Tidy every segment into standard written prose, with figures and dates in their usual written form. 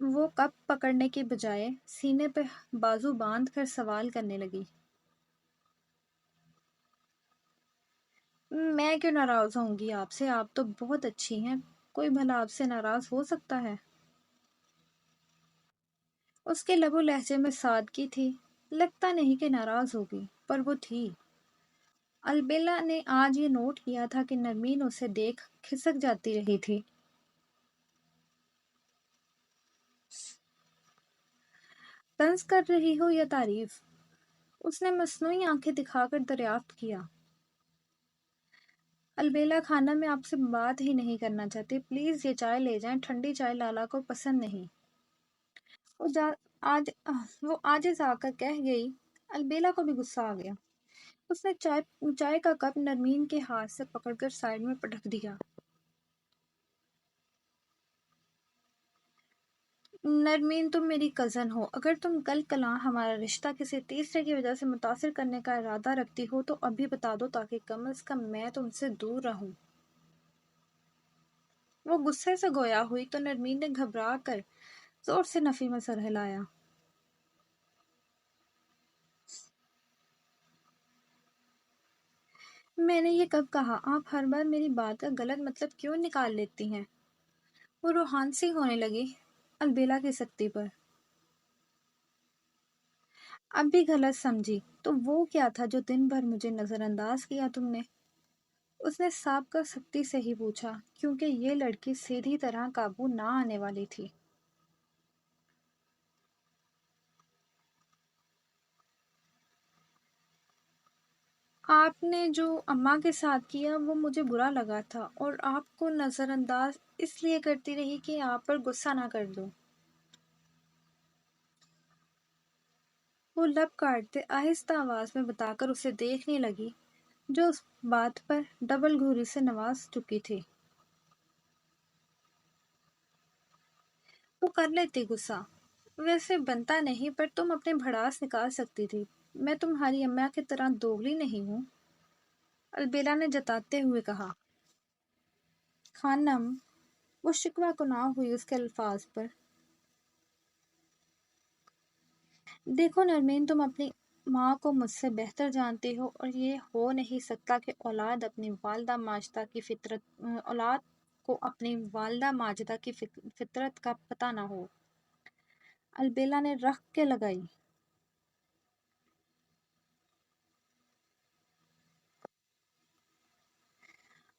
وہ کپ پکڑنے کی بجائے سینے پہ بازو باندھ کر سوال کرنے لگی۔ میں کیوں ناراض ہوں گی آپ سے؟ آپ تو بہت اچھی ہیں، کوئی بھلا آپ سے ناراض ہو سکتا ہے؟ اس کے لب و لہجے میں سادگی تھی۔ لگتا نہیں کہ ناراض ہوگی، پر وہ تھی۔ البیلا نے آج یہ نوٹ کیا تھا کہ نرمین اسے دیکھ کھسک جاتی رہی تھی۔ طنز کر رہی ہو یا تعریف؟ اس نے مصنوعی آنکھیں دکھا کر دریافت کیا۔ البیلا خانہ میں آپ سے بات ہی نہیں کرنا چاہتی، پلیز یہ چائے لے جائیں، ٹھنڈی چائے لالا کو پسند نہیں۔ وہ آج وہ عاجز آ کر کہہ گئی۔ البیلا کو بھی غصہ آ گیا۔ اس نے چائے کا کپ نرمین کے ہاتھ سے پکڑ کر سائڈ میں پٹک دیا۔ نرمین، تم میری کزن ہو، اگر تم کل کلاں ہمارا رشتہ کسی تیسرے کی وجہ سے متاثر کرنے کا ارادہ رکھتی ہو تو ابھی بتا دو تاکہ کم از کم میں تم سے دور رہوں۔ وہ غصے سے گویا ہوئی تو نرمین نے گھبرا کر زور سے نفی میں سر ہلایا۔ میں نے یہ کب کہا؟ آپ ہر بار میری بات کا غلط مطلب کیوں نکال لیتی ہیں؟ وہ روحان سی ہونے لگی البیلا کی سختی پر۔ اب بھی غلط سمجھی تو وہ کیا تھا جو دن بھر مجھے نظر انداز کیا تم نے؟ اس نے سابقہ سختی سے ہی پوچھا، کیونکہ یہ لڑکی سیدھی طرح قابو نہ آنے والی تھی۔ آپ نے جو اماں کے ساتھ کیا وہ مجھے برا لگا تھا اور آپ کو نظر انداز اس لیے کرتی رہی کہ آپ پر غصہ نہ کر دوں۔ وہ لب کاٹتے آہستہ آواز میں بتا کر اسے دیکھنے لگی جو اس بات پر ڈبل گھوری سے نواز چکی تھی۔ وہ کر لیتی غصہ، ویسے بنتا نہیں، پر تم اپنے بھڑاس نکال سکتی تھی۔ میں تمہاری اماں کی طرح دوگلی نہیں ہوں، البیلا نے جتاتے ہوئے کہا۔ خانم، وہ شکوہ کناہ ہوئی اس کے الفاظ پر۔ دیکھو نرمین، تم اپنی ماں کو مجھ سے بہتر جانتی ہو اور یہ ہو نہیں سکتا کہ اولاد کو اپنی والدہ ماجدہ کی فطرت کا پتہ نہ ہو۔ البیلا نے رخ کے لگائی۔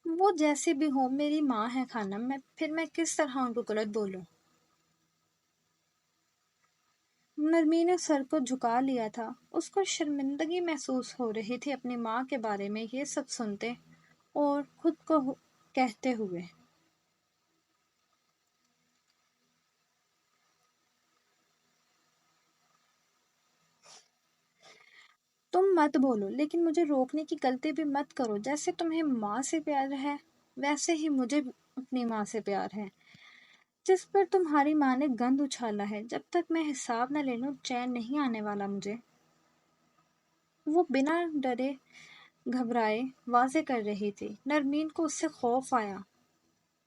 وہ جیسے بھی ہو میری ماں ہے خانم، پھر میں کس طرح ان کو غلط بولوں؟ نرمین نے سر کو جھکا لیا تھا۔ اس کو شرمندگی محسوس ہو رہی تھی اپنی ماں کے بارے میں یہ سب سنتے اور خود کو کہتے ہوئے۔ تم مت بولو، لیکن مجھے روکنے کی غلطی بھی مت کرو۔ جیسے تمہیں ماں سے پیار ہے ویسے ہی مجھے اپنی ماں سے پیار ہے، جس پر تمہاری ماں نے گند اچھالا ہے۔ جب تک میں حساب نہ لے لوں چین نہیں آنے والا مجھے۔ وہ بنا ڈرے گھبرائے واضح کر رہی تھی۔ نرمین کو اس سے خوف آیا،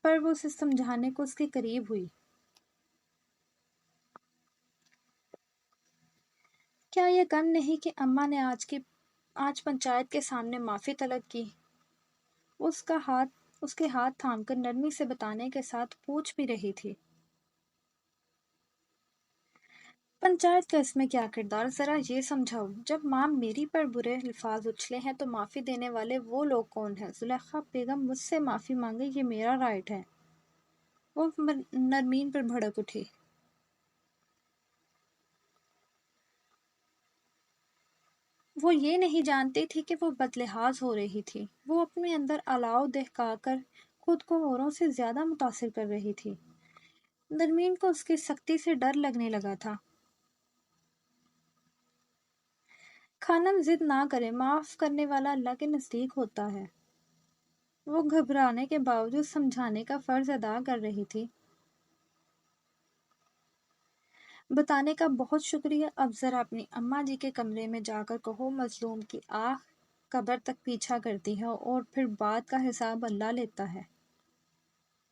پر وہ اسے سمجھانے کو اس کے قریب ہوئی۔ کیا یہ کم نہیں کہ اماں نے آج پنچایت کے سامنے معافی طلب کی؟ اس کے ہاتھ تھام کر نرمی سے بتانے کے ساتھ پوچھ بھی رہی تھی۔ پنچایت کا اس میں کیا کردار؟ ذرا یہ سمجھاؤ۔ جب ماں میری پر برے الفاظ اچھلے ہیں تو معافی دینے والے وہ لوگ کون ہیں؟ زلیخا بیگم مجھ سے معافی مانگے، یہ میرا رائٹ ہے۔ وہ نرمین پر بھڑک اٹھی۔ وہ یہ نہیں جانتی تھی کہ وہ بدلحاظ ہو رہی تھی۔ وہ اپنے اندر الاؤ دہکا کر خود کو اوروں سے زیادہ متاثر کر رہی تھی۔ نرمین کو اس کی سختی سے ڈر لگنے لگا تھا۔ خانم ضد نہ کرے، معاف کرنے والا اللہ کے نزدیک ہوتا ہے۔ وہ گھبرانے کے باوجود سمجھانے کا فرض ادا کر رہی تھی۔ بتانے کا بہت شکریہ، اب ذرا اپنی اماں جی کے کمرے میں جا کر کہو مظلوم کی آہ قبر تک پیچھا کرتی ہے اور پھر بعد کا حساب اللہ لیتا ہے۔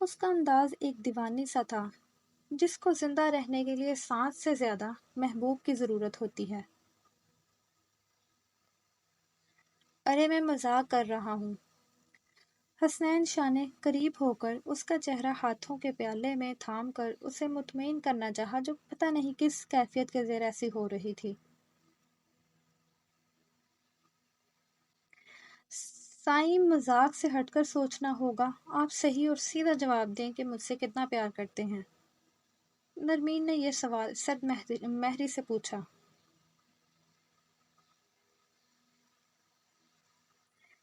اس کا انداز ایک دیوانی سا تھا، جس کو زندہ رہنے کے لیے سانس سے زیادہ محبوب کی ضرورت ہوتی ہے۔ ارے میں مذاق کر رہا ہوں۔ حسنین شاہ نے قریب ہو کر اس کا چہرہ ہاتھوں کے پیالے میں تھام کر اسے مطمئن کرنا چاہا، جو پتہ نہیں کس کیفیت کے زیر ایسی ہو رہی تھی۔ سائیں، مذاق سے ہٹ کر سوچنا ہوگا۔ آپ صحیح اور سیدھا جواب دیں کہ مجھ سے کتنا پیار کرتے ہیں۔ نرمین نے یہ سوال سرد مہری سے پوچھا۔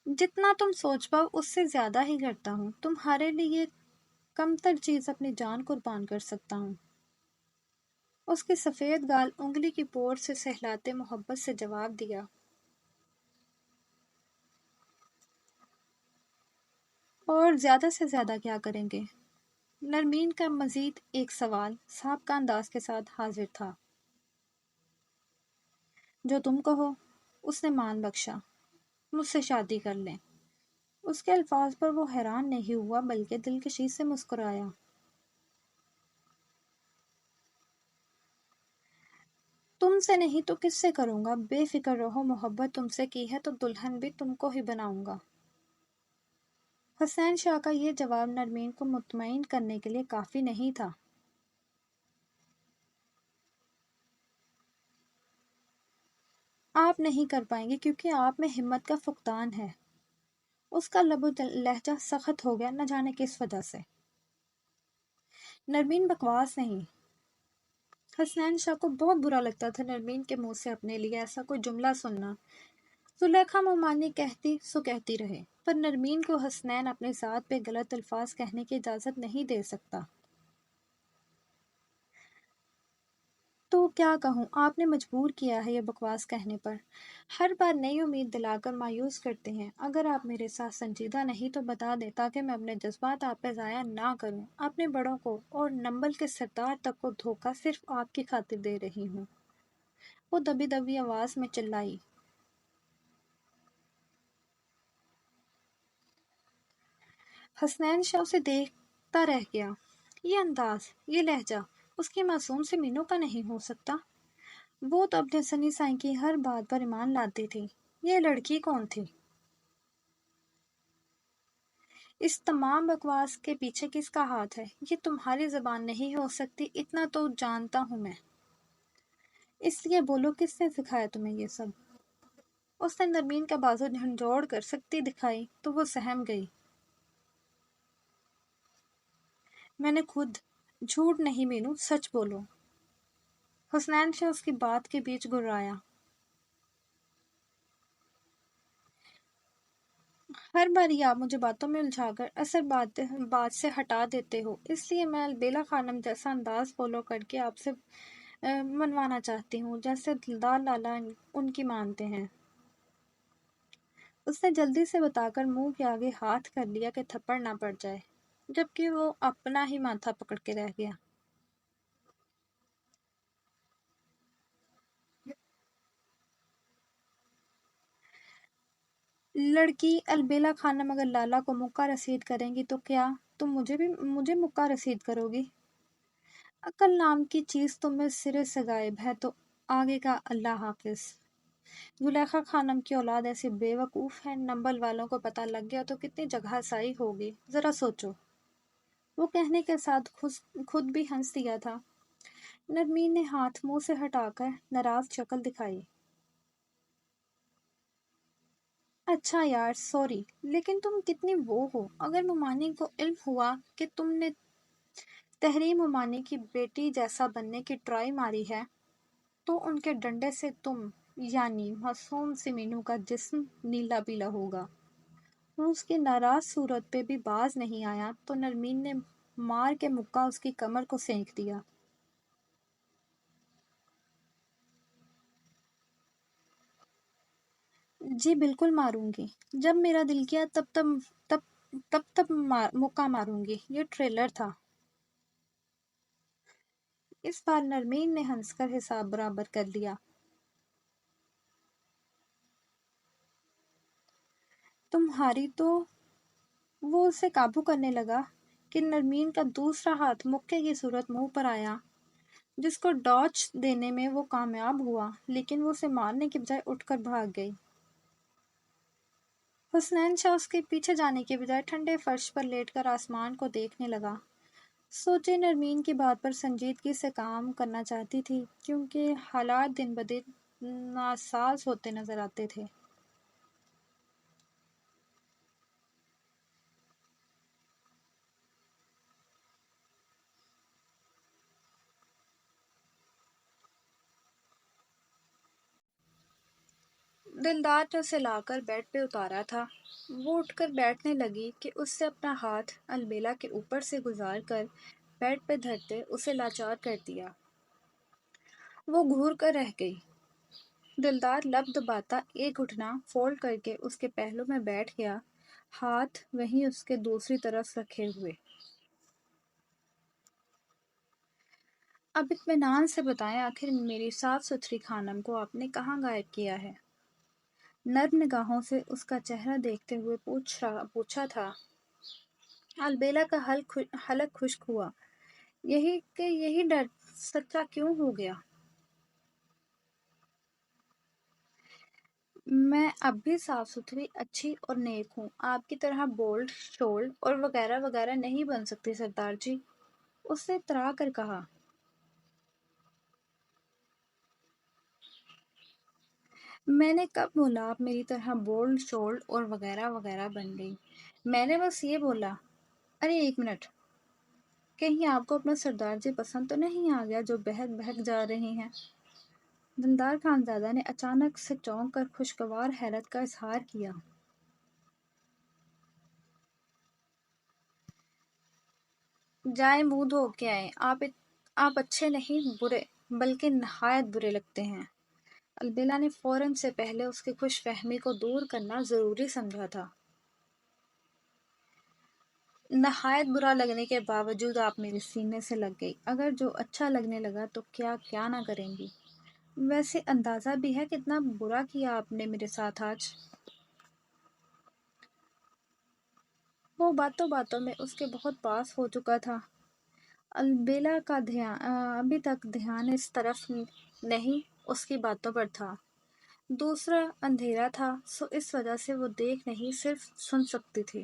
جتنا تم سوچ پاؤ اس سے زیادہ ہی کرتا ہوں۔ تمہارے لیے کم تر چیز اپنی جان قربان کر سکتا ہوں۔ اس کے سفید گال انگلی کی پور سے سہلاتے محبت سے جواب دیا۔ اور زیادہ سے زیادہ کیا کریں گے؟ نرمین کا مزید ایک سوال سابقہ انداز کے ساتھ حاضر تھا۔ جو تم کہو۔ اس نے مان بخشا۔ مجھ سے شادی کر لیں۔ اس کے الفاظ پر وہ حیران نہیں ہوا، بلکہ دلکشی سے مسکرایا۔ تم سے نہیں تو کس سے کروں گا؟ بے فکر رہو، محبت تم سے کی ہے تو دلہن بھی تم کو ہی بناؤں گا۔ حسین شاہ کا یہ جواب نرمین کو مطمئن کرنے کے لیے کافی نہیں تھا۔ آپ نہیں کر پائیں گے کیونکہ آپ میں ہمت کا فقدان ہے۔ اس کا لب و لہجہ سخت ہو گیا، نہ جانے کس وجہ سے۔ نرمین بکواس نہیں۔ حسنین شاہ کو بہت برا لگتا تھا نرمین کے منہ سے اپنے لیے ایسا کوئی جملہ سننا۔ زلیخا ممانی کہتی سو کہتی رہے، پر نرمین کو حسنین اپنی ذات پہ غلط الفاظ کہنے کی اجازت نہیں دے سکتا۔ تو کیا کہوں؟ آپ نے مجبور کیا ہے یہ بکواس کہنے پر۔ ہر بار نئی امید دلا کر مایوس کرتے ہیں۔ اگر آپ میرے ساتھ سنجیدہ نہیں تو بتا دیں تاکہ میں اپنے جذبات آپ پہ ضائع نہ کروں۔ اپنے بڑوں کو اور نمبل کے سردار تک کو دھوکہ صرف آپ کی خاطر دے رہی ہوں۔ وہ دبی دبی آواز میں چلائی۔ حسنین شاہ اسے دیکھتا رہ گیا۔ یہ انداز، یہ لہجہ اس کی معصوم سے مینوں کا نہیں ہو سکتا۔ وہ تو اپنے سنی سائیں کی ہر بات پر ایمان لاتی تھی۔ یہ لڑکی کون تھی؟ اس تمام بکواس کے پیچھے کس کا ہاتھ ہے؟ یہ تمہاری زبان نہیں ہو سکتی، اتنا تو جانتا ہوں میں۔ اس لیے بولو، کس نے سکھایا تمہیں یہ سب؟ اس نے نرمین کا بازو جھنجھوڑ کر سختی دکھائی تو وہ سہم گئی۔ میں نے خود۔ جھوٹ نہیں مینو، سچ بولو۔ حسنین شاہ اس کی بات کے بیچ گرایا۔ ہر بار یہ آپ مجھے باتوں میں الجھا کر اصل بات سے ہٹا دیتے ہو، اس لیے میں البیلا خانم جیسا انداز فالو کر کے آپ سے منوانا چاہتی ہوں، جیسے دلدار لالا ان کی مانتے ہیں۔ اس نے جلدی سے بتا کر منہ کے آگے ہاتھ کر لیا کہ تھپڑ نہ پڑ جائے، جبکہ وہ اپنا ہی ماتھا پکڑ کے رہ گیا۔ لڑکی البیلا خانم اگر لالا کو مکہ رسید کریں گی تو کیا تم مجھے مکہ رسید کرو گی؟ عقل نام کی چیز تم میں سرے سے غائب ہے تو آگے کا اللہ حافظ۔ زلیخا خانم کی اولاد ایسی بے وقوف ہے، نمبل والوں کو پتہ لگ گیا تو کتنی جگہ سائی ہوگی، ذرا سوچو۔ وہ کہنے کے ساتھ خود بھی ہنس دیا تھا۔ نرمین نے ہاتھ منہ سے ہٹا کر ناراض شکل دکھائی۔ اچھا یار، سوری، لیکن تم کتنی وہ ہو۔ اگر ممانی کو علم ہوا کہ تم نے تحریم ممانی کی بیٹی جیسا بننے کی ٹرائی ماری ہے تو ان کے ڈنڈے سے تم یعنی معصوم سی مینو کا جسم نیلا پیلا ہوگا۔ وہ اس کی ناراض صورت پہ بھی باز نہیں آیا تو نرمین نے مار کے مکہ اس کی کمر کو سینک دیا۔ جی بالکل ماروں گی، جب میرا دل کیا تب مکہ ماروں گی۔ یہ ٹریلر تھا۔ اس بار نرمین نے ہنس کر حساب برابر کر لیا۔ تمہاری تو۔ وہ اسے قابو کرنے لگا کہ نرمین کا دوسرا ہاتھ مکے کی صورت منہ پر آیا، جس کو ڈاچ دینے میں وہ کامیاب ہوا، لیکن وہ اسے مارنے کی بجائے اٹھ کر بھاگ گئی۔ حسنین شاہ اس کے پیچھے جانے کے بجائے ٹھنڈے فرش پر لیٹ کر آسمان کو دیکھنے لگا۔ سوچے نرمین کی بات پر سنجیدگی سے کام کرنا چاہتی تھی، کیونکہ حالات دن بدن ناساز ہوتے نظر آتے تھے۔ دلدار نے اسے لا کر بیڈ پہ اتارا تھا۔ وہ اٹھ کر بیٹھنے لگی کہ اس سے اپنا ہاتھ البیلا کے اوپر سے گزار کر بیڈ پہ دھرتے اسے لاچار کر دیا۔ وہ گھور کر رہ گئی۔ دلدار لب دباتا ایک گھٹنا فولڈ کر کے اس کے پہلو میں بیٹھ گیا، ہاتھ وہیں اس کے دوسری طرف رکھے ہوئے۔ اب اطمینان سے بتائیں، آخر میری صاف ستھری خانم کو آپ نے کہاں غائب کیا ہے؟ نرم نگاہوں سے اس کا چہرہ دیکھتے ہوئے پوچھا تھا۔ البیلا کا حلق خشک ہوا۔ یہی ڈر سچا کیوں ہو گیا؟ میں اب بھی صاف ستھری، اچھی اور نیک ہوں، آپ کی طرح بولڈ، شولڈ اور وغیرہ وغیرہ نہیں بن سکتی سردار جی، اس نے اترا کر کہا۔ میں نے کب بولا آپ میری طرح بولڈ، شولڈ اور وغیرہ وغیرہ بن گئی؟ میں نے بس یہ بولا۔ ارے ایک منٹ، کہیں آپ کو اپنا سردار جی پسند تو نہیں آ گیا جو بہک بہک جا رہی ہیں؟ دلدار خانزادہ نے اچانک سے چونک کر خوشگوار حیرت کا اظہار کیا۔ جائیں منہ دھو کے آئیں، آپ اچھے نہیں برے، بلکہ نہایت برے لگتے ہیں۔ البیلا نے فوراً سے پہلے اس کی خوش فہمی کو دور کرنا ضروری سمجھا تھا۔ نہایت برا لگنے کے باوجود آپ میرے سینے سے لگ گئی، اگر جو اچھا لگنے لگا تو کیا نہ کریں گی۔ ویسے اندازہ بھی ہے کتنا برا کیا آپ نے میرے ساتھ آج۔ وہ باتوں باتوں میں اس کے بہت پاس ہو چکا تھا۔ البیلا کا ابھی تک دھیان اس طرف نہیں، اس کی باتوں پر تھا۔ دوسرا اندھیرا تھا، سو اس وجہ سے وہ دیکھ نہیں صرف سن سکتی تھی۔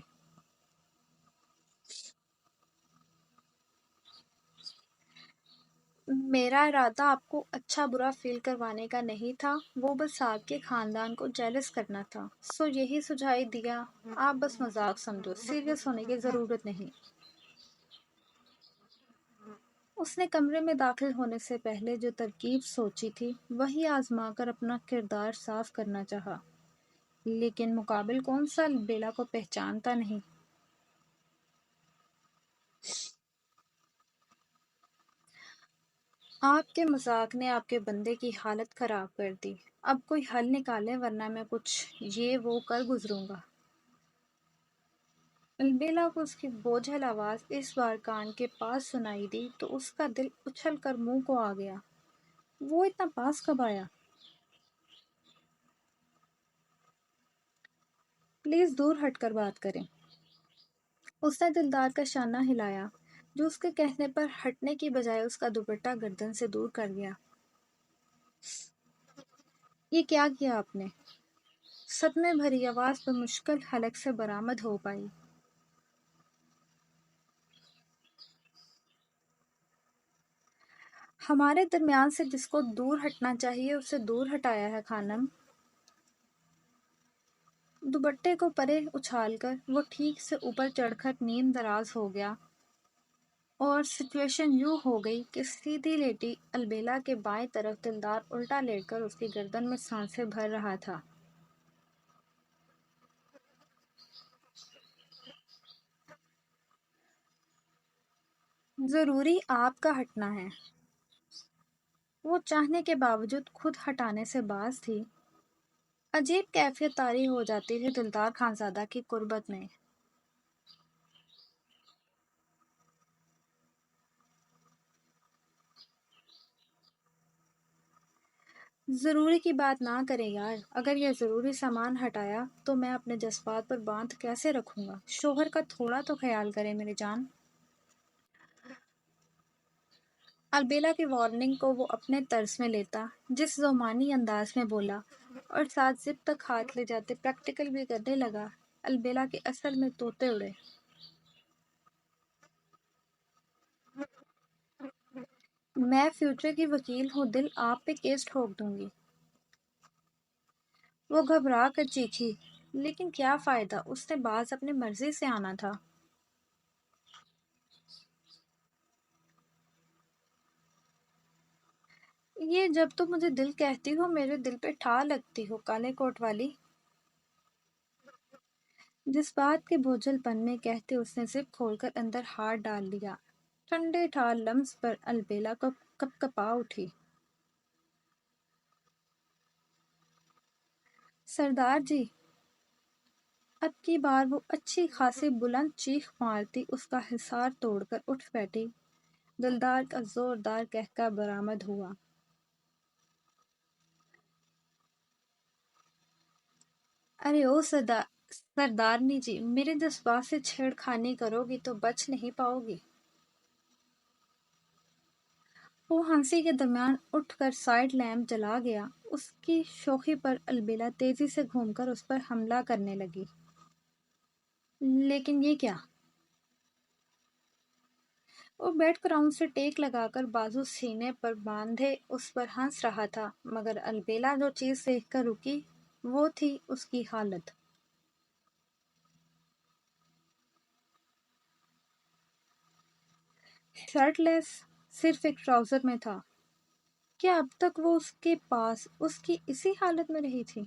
میرا ارادہ آپ کو اچھا برا فیل کروانے کا نہیں تھا، وہ بس آپ کے خاندان کو جیلس کرنا تھا، سو یہی سجھائی دیا۔ آپ بس مذاق سمجھو، سیریس ہونے کی ضرورت نہیں۔ اس نے کمرے میں داخل ہونے سے پہلے جو ترکیب سوچی تھی وہی آزما کر اپنا کردار صاف کرنا چاہا، لیکن مقابل کون سا البیلا کو پہچانتا نہیں۔ آپ کے مذاق نے آپ کے بندے کی حالت خراب کر دی۔ اب کوئی حل نکالیں ورنہ میں کچھ یہ وہ کر گزروں گا۔ البیلا کو اس کی بوجھل آواز اس بار کان کے پاس سنائی دی تو اس کا دل اچھل کر منہ کو آ گیا۔ وہ اتنا پاس کب آیا؟ پلیز دور ہٹ کر بات کریں۔ اس نے دلدار کا شانہ ہلایا، جو اس کے کہنے پر ہٹنے کی بجائے اس کا دوپٹہ گردن سے دور کر گیا۔ یہ کیا کیا آپ نے؟ صدمے بھری آواز بمشکل حلق سے برآمد ہو پائی۔ ہمارے درمیان سے جس کو دور ہٹنا چاہیے اسے دور ہٹایا ہے خانم۔ دوپٹے کو پرے اچھال کر وہ ٹھیک سے اوپر چڑھ کر نیم دراز ہو گیا، اور سچویشن یوں ہو گئی کہ سیدھی لیٹی البیلا کے بائیں طرف دلدار الٹا لیٹ کر اس کی گردن میں سانسیں بھر رہا تھا۔ ضروری آپ کا ہٹنا ہے۔ وہ چاہنے کے باوجود خود ہٹانے سے باز تھی۔ عجیب کیفیت طاری ہو جاتی تھی دلدار خانزادہ کی قربت میں۔ ضروری کی بات نہ کرے یار، اگر یہ ضروری سامان ہٹایا تو میں اپنے جذبات پر باندھ کیسے رکھوں گا؟ شوہر کا تھوڑا تو خیال کرے میری جان۔ البیلا کی وارننگ کو وہ اپنے طرز میں لیتا، جس زمانی انداز میں بولا، اور ساتھ زپ تک ہاتھ لے جاتے پریکٹیکل بھی کرنے لگا۔ البیلا کے اصل میں طوطے اڑے۔ میں فیوچر کی وکیل ہوں، دل آپ پہ کیس ٹھوک دوں گی۔ وہ گھبرا کر چیخی، لیکن کیا فائدہ، اس نے باز اپنی مرضی سے آنا تھا۔ یہ جب تم مجھے دل کہتی ہو، میرے دل پہ ٹھا لگتی ہو، کالے کوٹ والی۔ جس بات کے بوجھل پن میں کہتے اس نے زپ کھول کر اندر ہاتھ ڈال لیا۔ ٹھنڈے ٹھار لمس پر البیلا کو کپ کپا اٹھی۔ سردار جی! اب کی بار وہ اچھی خاصی بلند چیخ مارتی اس کا حصار توڑ کر اٹھ بیٹھی۔ دلدار کا زوردار قہقہ برآمد ہوا۔ ارے او سردارنی جی، میرے جذبات سے چھیڑ خانی کرو گی تو بچ نہیں پاؤ گی۔ وہ ہنسی کے درمیان اٹھ کر سائیڈ لیمپ جلا گیا۔ اس کی شوخی پر البیلا تیزی سے گھوم کر اس پر حملہ کرنے لگی۔ لیکن یہ کیا؟ وہ بیڈ گراؤنڈ سے ٹیک لگا کر بازو سینے پر باندھے اس پر ہنس رہا تھا، مگر البیلا جو چیز دیکھ کر رکی وہ تھی اس کی حالت۔ شرٹ لیس، صرف ایک ٹراؤزر میں تھا۔ کیا اب تک وہ اس کے پاس اس کی اسی حالت میں رہی تھی؟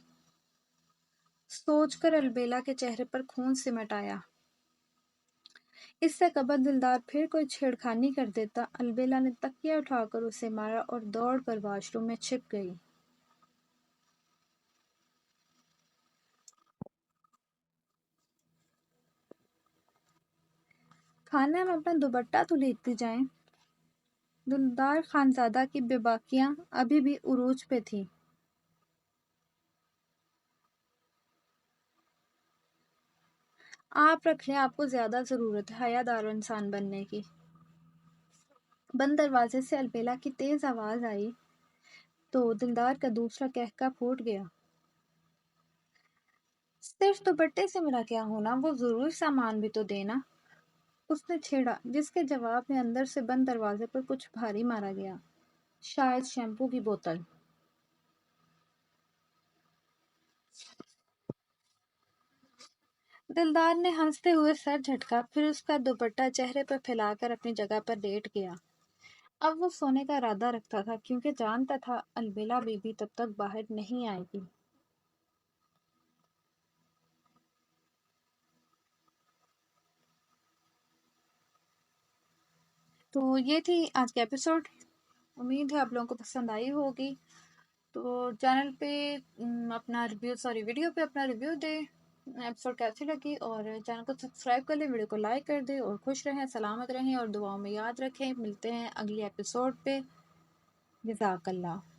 سوچ کر البیلا کے چہرے پر خون سمٹ آیا۔ اس سے قبل دلدار پھر کوئی چھیڑ خانی کر دیتا، البیلا نے تکیہ اٹھا کر اسے مارا اور دوڑ کر واش روم میں چھپ گئی۔ کھانے میں اپنا دوپٹہ تو لیتی جائیں۔ دلدار خانزادہ کی بے باکیاں ابھی بھی عروج پہ تھیں۔ آپ رکھ لیں، آپ کو زیادہ ضرورت ہے حیا دار انسان بننے کی۔ بند دروازے سے البیلا کی تیز آواز آئی تو دلدار کا دوسرا قہقہ پھوٹ گیا۔ صرف دوپٹے سے میرا کیا ہونا، وہ ضروری سامان بھی تو دینا، اس نے چھیڑا، جس کے جواب میں اندر سے بند دروازے پر کچھ بھاری مارا گیا، شاید شیمپو کی بوتل۔ دلدار نے ہنستے ہوئے سر جھٹکا، پھر اس کا دوپٹہ چہرے پر پھیلا کر اپنی جگہ پر لیٹ گیا۔ اب وہ سونے کا ارادہ رکھتا تھا، کیونکہ جانتا تھا البیلا بی بی تب تک باہر نہیں آئے گی۔ تو یہ تھی آج کی ایپیسوڈ۔ امید ہے آپ لوگوں کو پسند آئی ہوگی۔ تو چینل پہ اپنا ریویو، ویڈیو پہ اپنا ریویو دے، ایپیسوڈ کیسی لگی، اور چینل کو سبسکرائب کر لیں، ویڈیو کو لائک کر دیں، اور خوش رہیں، سلامت رہیں، اور دعاؤں میں یاد رکھیں۔ ملتے ہیں اگلی ایپیسوڈ پہ۔ جزاک اللہ۔